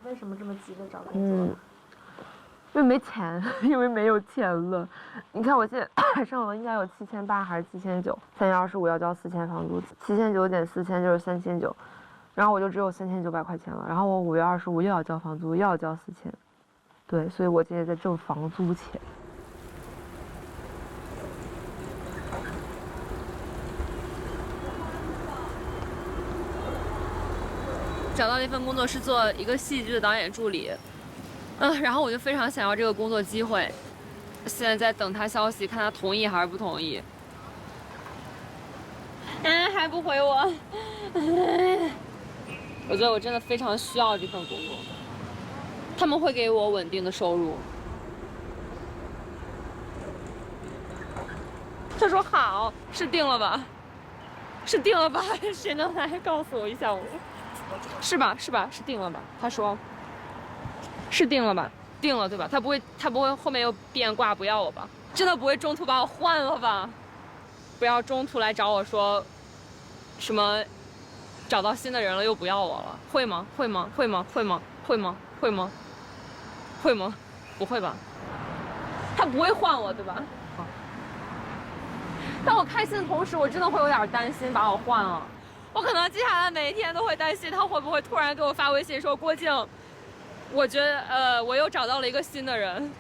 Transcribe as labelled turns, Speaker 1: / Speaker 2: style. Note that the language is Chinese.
Speaker 1: 为什么这么急着找工作？
Speaker 2: 因为没钱，因为没有钱了。你看我现在上了应该有7800还是7900，3月25要交4000房租，7900减4000就是3900，然后我就只有3900块钱了。然后我5月25又要交房租，又要交4000，对，所以我现在在挣房租钱。找到那份工作是做一个戏剧的导演助理，然后我就非常想要这个工作机会，现在在等他消息，看他同意还是不同意。还不回我，我觉得我真的非常需要这份工作，他们会给我稳定的收入。他说好，是定了吧？是定了吧？谁能来告诉我一下我？是吧？是吧？是定了吧？他说是定了吧？定了对吧？他不会后面又变卦不要我吧？真的不会中途把我换了吧？不要中途来找我说什么找到新的人了又不要我了，会吗？会吗？会吗？会吗？会吗？会吗？会吗？不会吧？他不会换我对吧？但我开心的同时，我真的会有点担心把我换了。我可能接下来每一天都会担心他会不会突然给我发微信说郭靖，我觉得我又找到了一个新的人，